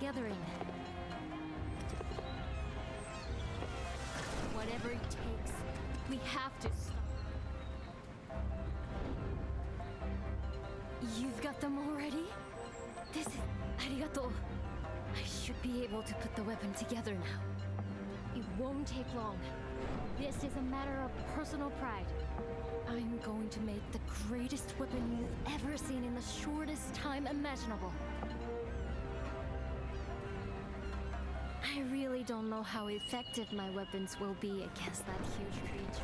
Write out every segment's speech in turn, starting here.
together in. Whatever it takes, we have to stop. You've got them already? This is... Arigato. I should be able to put the weapon together now. It won't take long. This is a matter of personal pride. I'm going to make the greatest weapon you've ever seen in the shortest time imaginable. I really don't know how effective my weapons will be against that huge creature.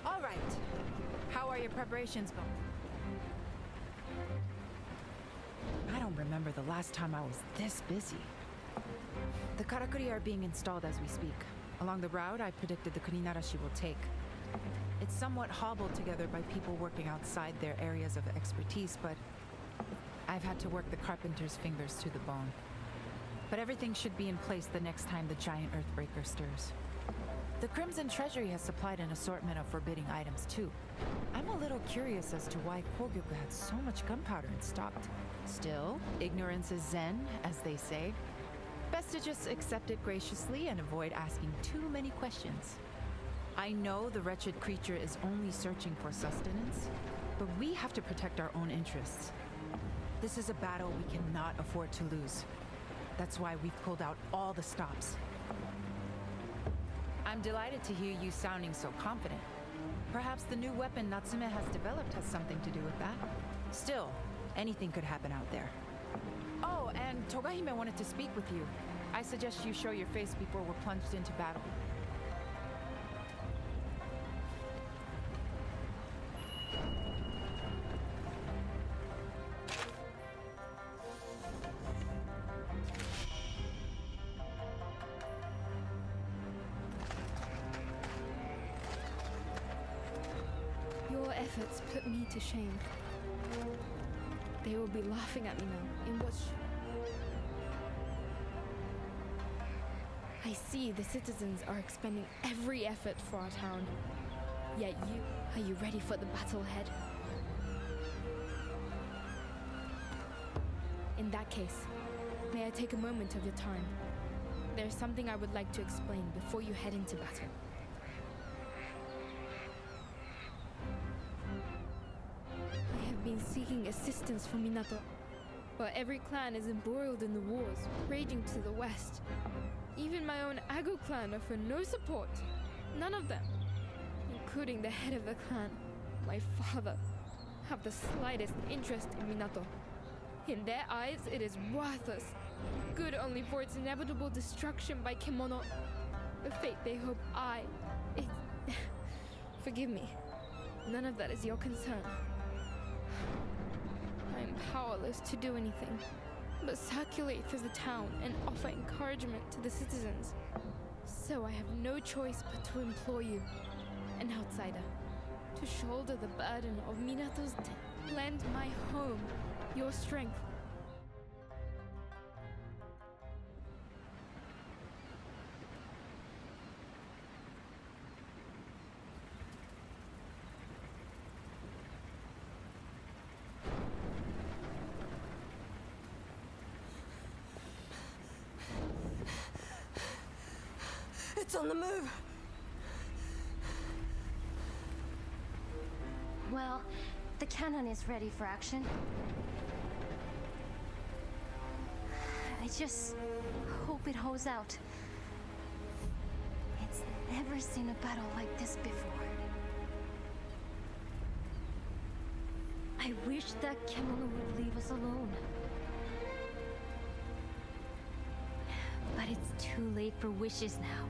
All right. How are your preparations going? I don't remember the last time I was this busy. The karakuri are being installed as we speak. Along the route I predicted the kuninarashi will take. It's somewhat hobbled together by people working outside their areas of expertise, but I've had to work the carpenter's fingers to the bone. But everything should be in place the next time the giant earthbreaker stirs. The Crimson Treasury has supplied an assortment of forbidding items too. I'm a little curious as to why Kogyoku had so much gunpowder in stock. Still, ignorance is zen, as they say. Best to just accept it graciously and avoid asking too many questions. I know the wretched creature is only searching for sustenance, but we have to protect our own interests. This is a battle we cannot afford to lose. That's why we've pulled out all the stops. I'm delighted to hear you sounding so confident. Perhaps the new weapon Natsume has developed has something to do with that. Still, anything could happen out there. Oh, and Togahime wanted to speak with you. I suggest you show your face before we're plunged into battle. Your efforts put me to shame. They will be laughing at me now in what I see the citizens are expending every effort for our town. Yet are you ready for the battle ahead? In that case, may I take a moment of your time? There's something I would like to explain before you head into battle. I have been seeking assistance from Minato, but every clan is embroiled in the wars raging to the west. Even my own Ago clan offer no support. None of them, including the head of the clan, my father, have the slightest interest in Minato. In their eyes, it is worthless, good only for its inevitable destruction by Kemono. The fate they hope Forgive me, none of that is your concern. I am powerless to do anything but circulate through the town and offer encouragement to the citizens. So I have no choice but to implore you, an outsider, to shoulder the burden of Minato's death. Lend my home your strength. It's on the move! Well, the cannon is ready for action. I just hope it holds out. It's never seen a battle like this before. I wish that Kemono would leave us alone. But it's too late for wishes now.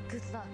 Good luck.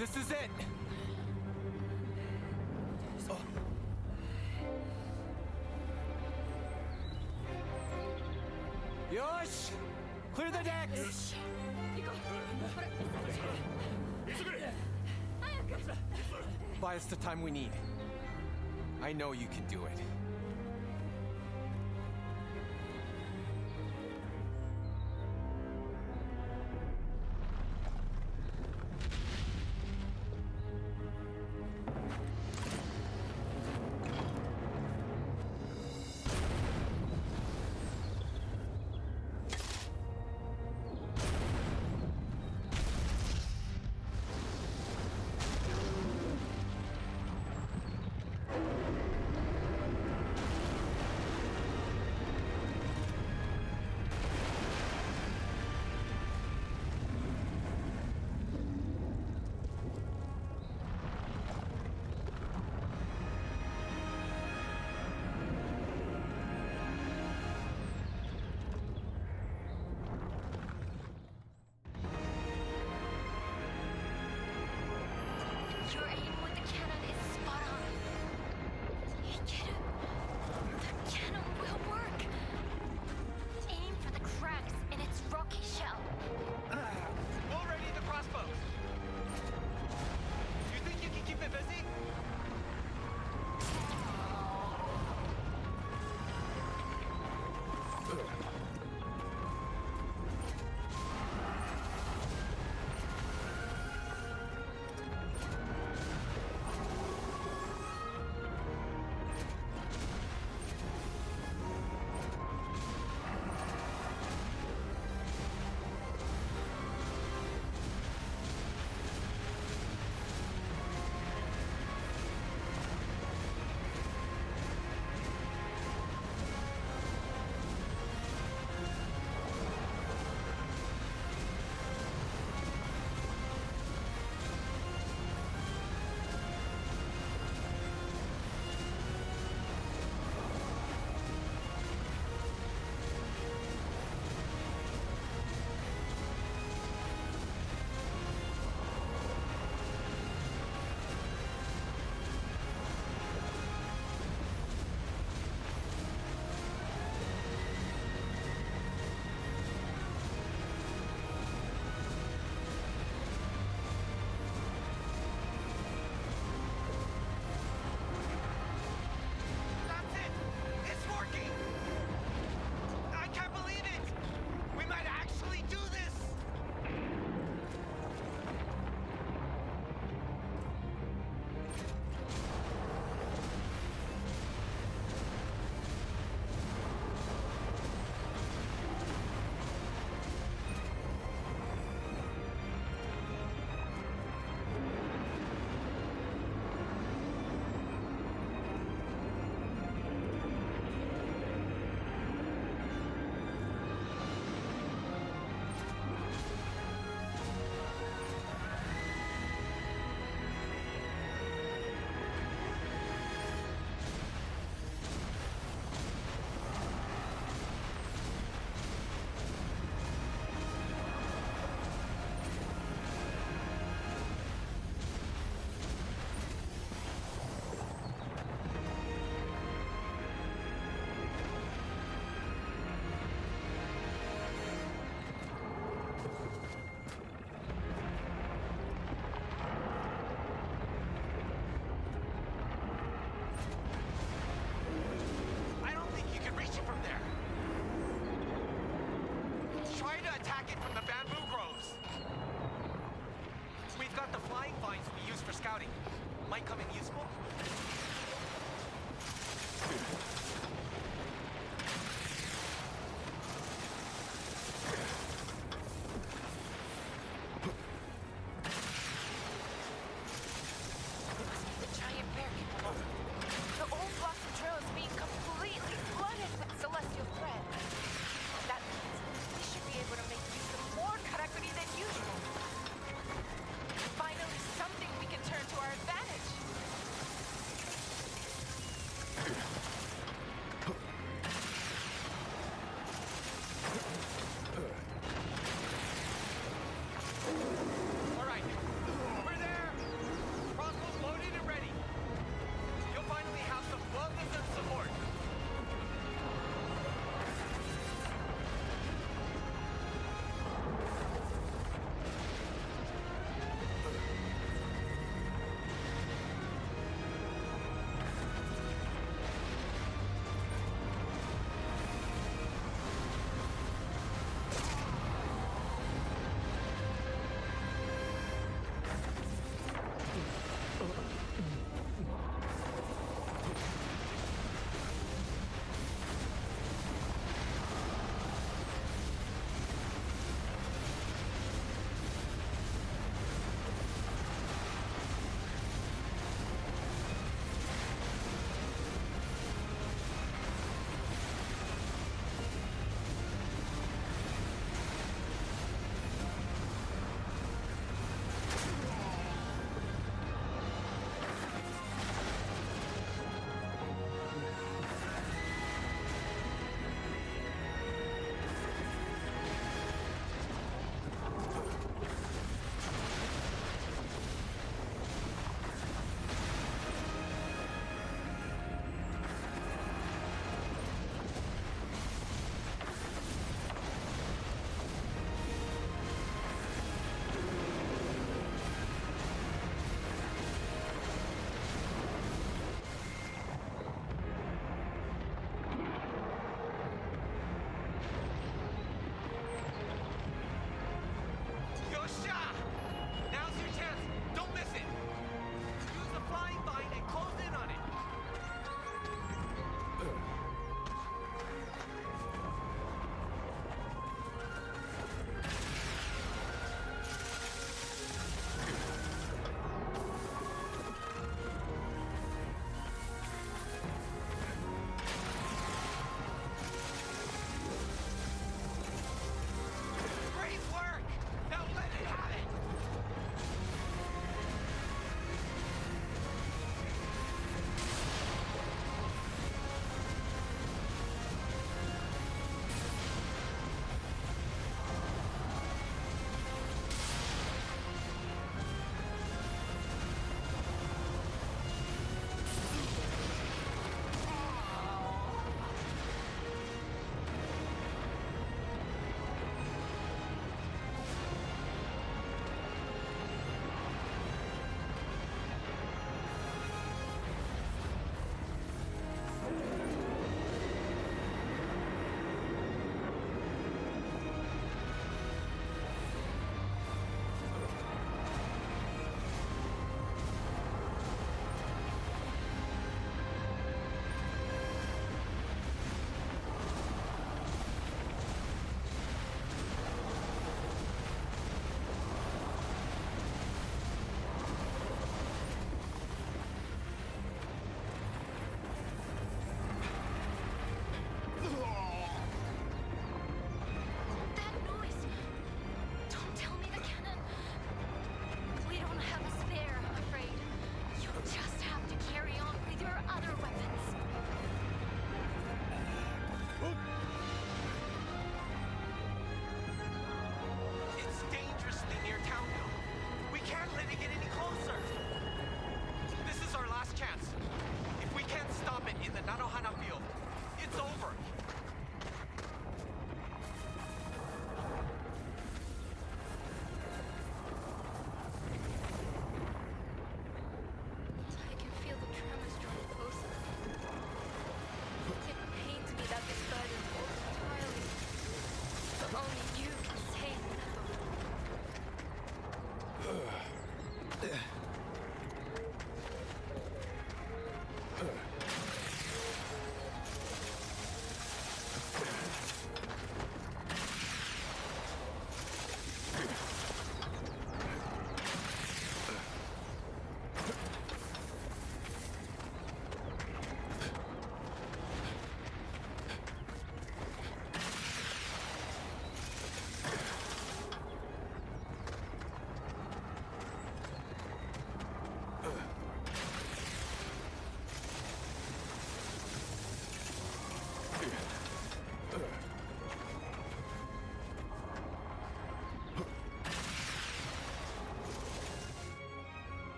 This is it! Yosh! Clear the decks! Buy us the time we need. I know you can do it. Your aim with the cannon is spot on. Hikaru, the cannon will work. Aim for the cracks in its rocky shell. We'll ready the crossbows. You think you can keep it busy? That's it! It's working! I can't believe it! We might actually do this! I don't think you can reach it from there. Try to attack it from the bamboo groves. We've got the flying vines we use for scouting. Might come in useful. The giant bear came along. The old blossom trail is being completely flooded with celestial thread. That means we should be able to make use of more karakuri than usual. Finally, something we can turn to our advantage.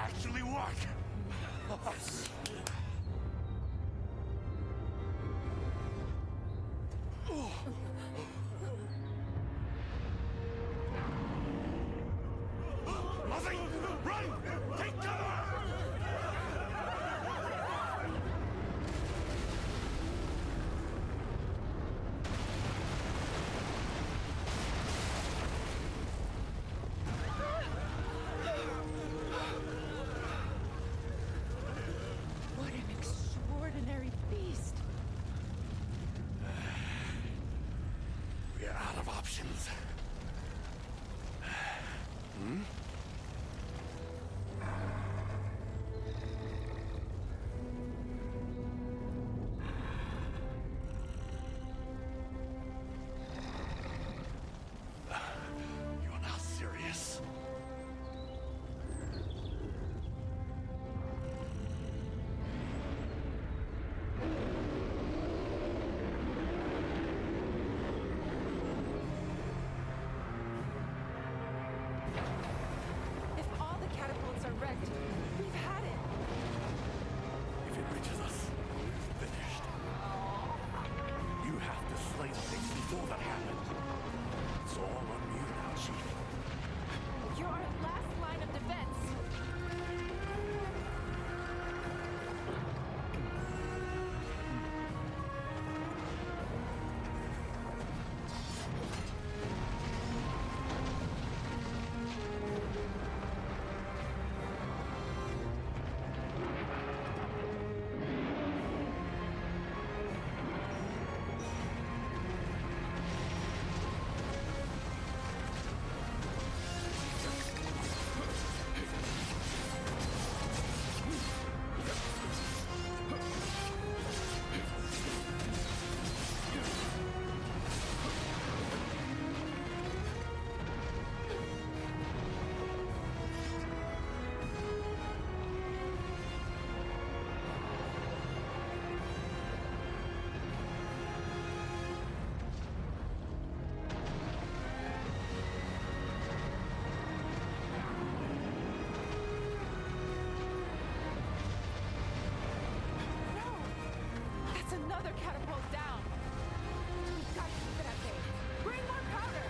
actually work. Muzzy, run! Take cover! What an extraordinary beast. We're out of options. You're not serious. If all the catapults are wrecked, we've had it. If it reaches us, it's finished. You have to slay the things before that happens. It's all on you now, Chief. You're our last line of defense. That's another catapult down. We've got to keep it at bay. Bring more powder.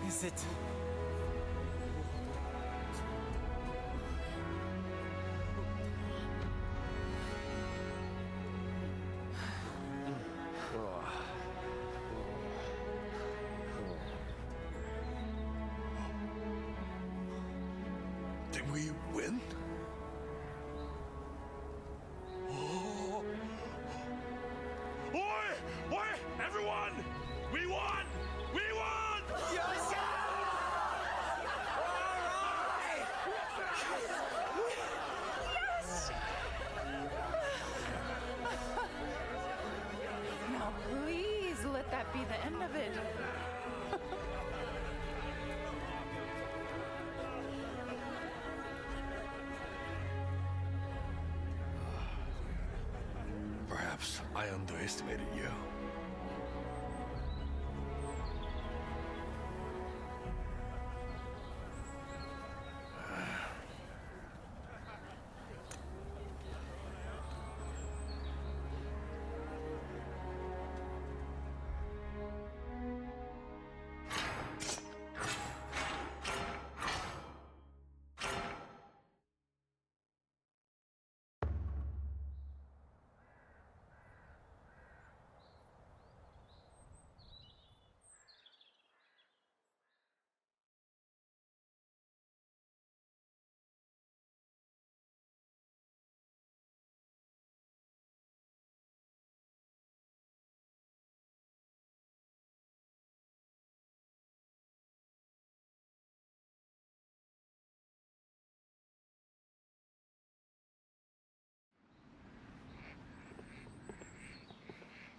Is it? Did we win? Oh, We won! We won! Now, please let that be the end of it. Perhaps I underestimated you.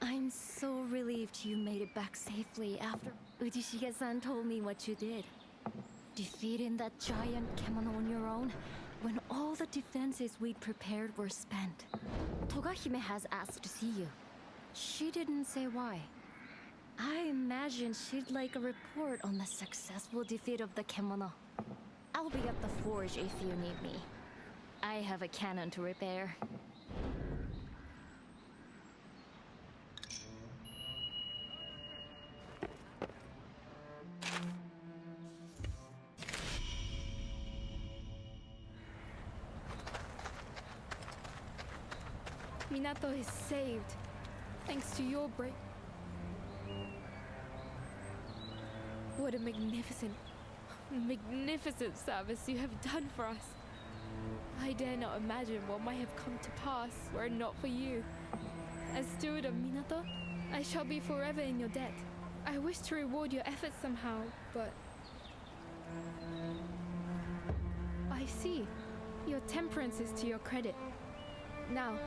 I'm so relieved you made it back safely after Ujishige-san told me what you did. Defeating that giant kemono on your own when all the defenses we'd prepared were spent. Togahime has asked to see you. She didn't say why. I imagine she'd like a report on the successful defeat of the kemono. I'll be at the forge if you need me. I have a cannon to repair. Minato is saved, thanks to your break. What a magnificent service you have done for us. I dare not imagine what might have come to pass were it not for you. As steward of Minato, I shall be forever in your debt. I wish to reward your efforts somehow, but... I see. Your temperance is to your credit. Now,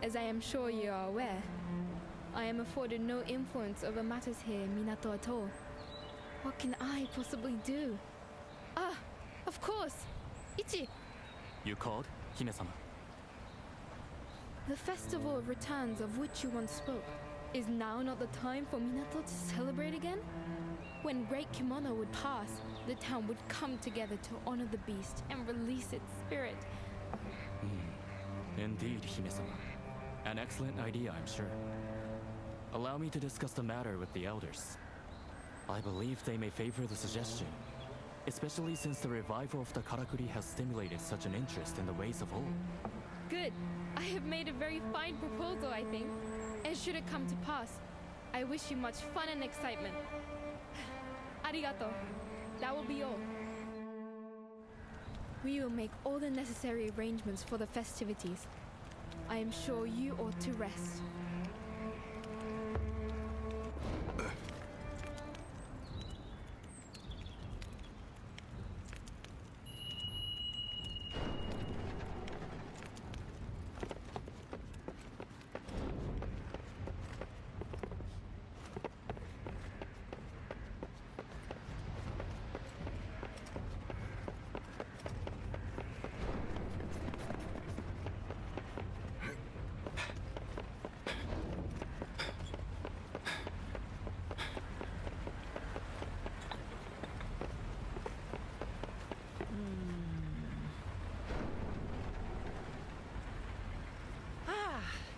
as I am sure you are aware, I am afforded no influence over matters here in Minato at all. What can I possibly do? Ah, of course! Ichi! You called, Hime-sama? The festival of returns of which you once spoke. Is now not the time for Minato to celebrate again? When Great Kimono would pass, the town would come together to honor the beast and release its spirit. Indeed, Hime-sama. An excellent idea, I'm sure. Allow me to discuss the matter with the elders. I believe they may favor the suggestion, especially since the revival of the karakuri has stimulated such an interest in the ways of old. Good. I have made a very fine proposal, I think. And should it come to pass, I wish you much fun and excitement. Arigato. That will be all. We will make all the necessary arrangements for the festivities. I am sure you ought to rest.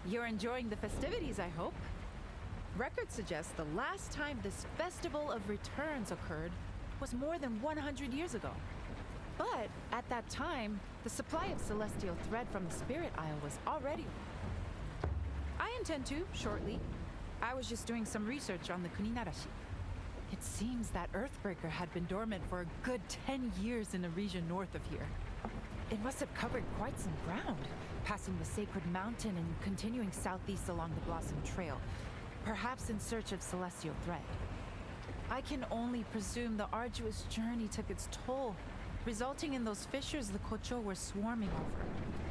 You're enjoying the festivities, I hope. Records suggest the last time this Festival of Returns occurred was more than 100 years ago. But at that time, the supply of celestial thread from the Spirit Isle was already... I intend to, shortly. I was just doing some research on the Kuninarashi. It seems that Earthbreaker had been dormant for a good 10 years in the region north of here. It must have covered quite some ground, passing the Sacred Mountain and continuing southeast along the Blossom Trail, perhaps in search of celestial thread. I can only presume the arduous journey took its toll, resulting in those fissures the Kocho were swarming over.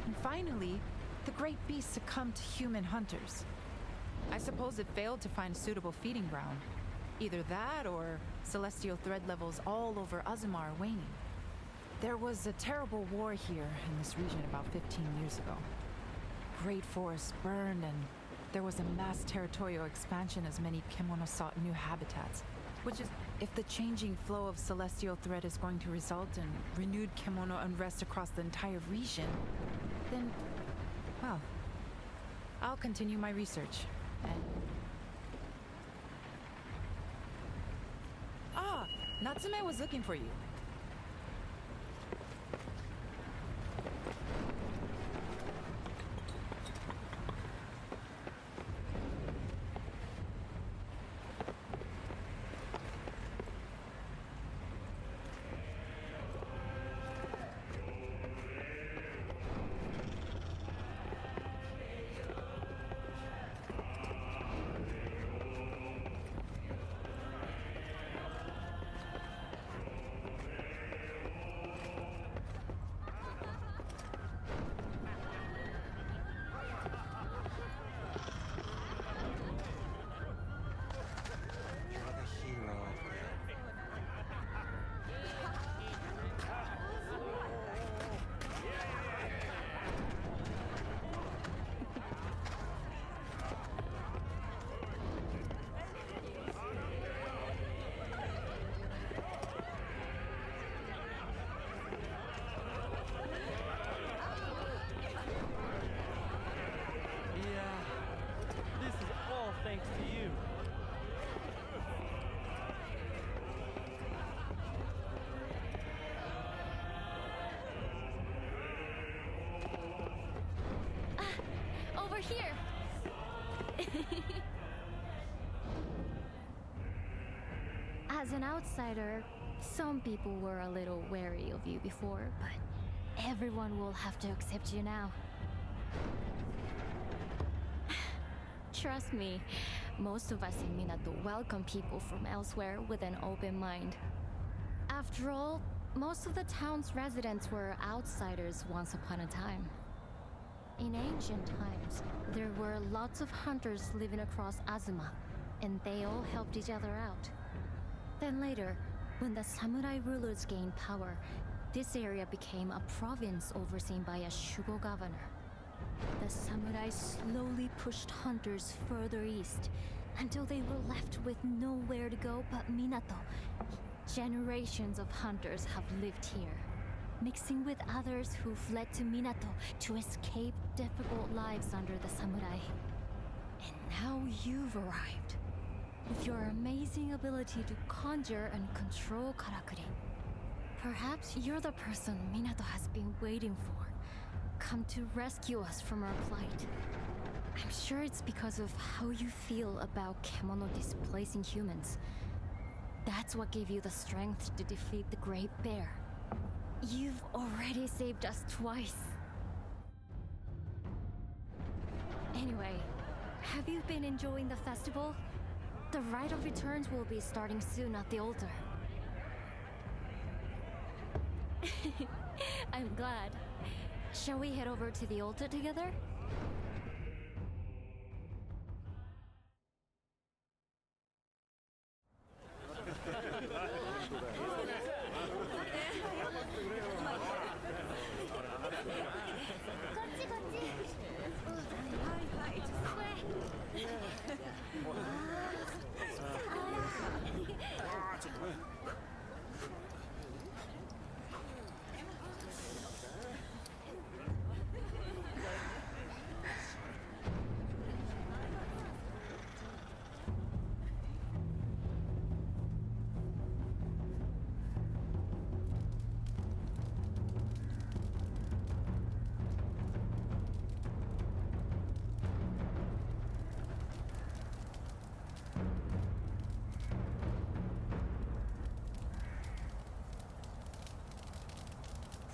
And finally, the great beast succumbed to human hunters. I suppose it failed to find suitable feeding ground. Either that or celestial thread levels all over Azuma are waning. There was a terrible war here in this region about 15 years ago. Great forests burned and there was a mass territorial expansion as many kemono sought new habitats. Which is, if the changing flow of celestial thread is going to result in renewed kemono unrest across the entire region, then, well, I'll continue my research. And... Ah, Natsume was looking for you. Thanks to you. Over here! As an outsider, some people were a little wary of you before, but everyone will have to accept you now. Trust me, most of us in Minato welcome people from elsewhere with an open mind. After all, most of the town's residents were outsiders once upon a time. In ancient times, there were lots of hunters living across Azuma, and they all helped each other out. Then later, when the samurai rulers gained power, this area became a province overseen by a Shugo governor. The samurai slowly pushed hunters further east until they were left with nowhere to go but Minato. Generations of hunters have lived here, mixing with others who fled to Minato to escape difficult lives under the samurai. And now you've arrived, with your amazing ability to conjure and control karakuri. Perhaps you're the person Minato has been waiting for, come to rescue us from our plight. I'm sure it's because of how you feel about kemono displacing humans. That's what gave you the strength to defeat the Great Bear. You've already saved us twice. Anyway, have you been enjoying the festival? The Rite of Returns will be starting soon at the altar. I'm glad. Shall we head over to the altar together?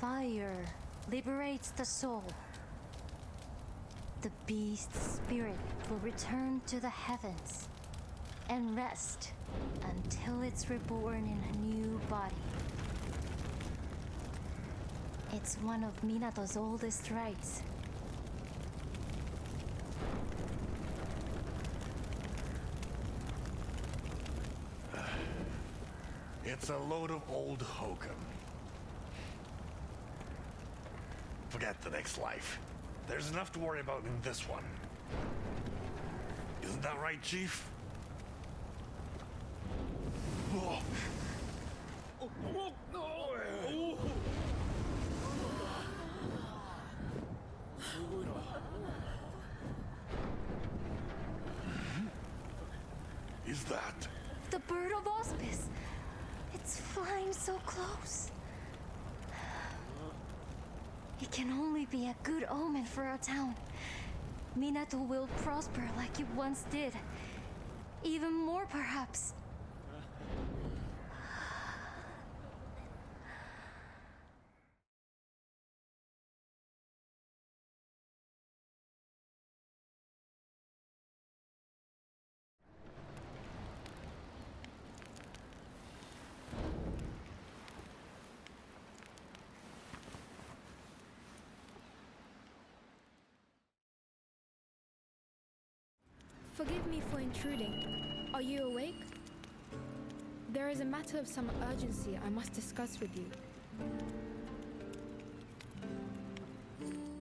Fire liberates the soul. The beast's spirit will return to the heavens and rest until it's reborn in a new body. It's one of Minato's oldest rites. It's a load of old hokum. Forget the next life. There's enough to worry about in this one. Isn't that right, Chief? Oh. Is that? The bird of auspice. It's flying so close. It can only be a good omen for our town. Minato will prosper like it once did. Even more, perhaps. Forgive me for intruding. Are you awake? There is a matter of some urgency I must discuss with you.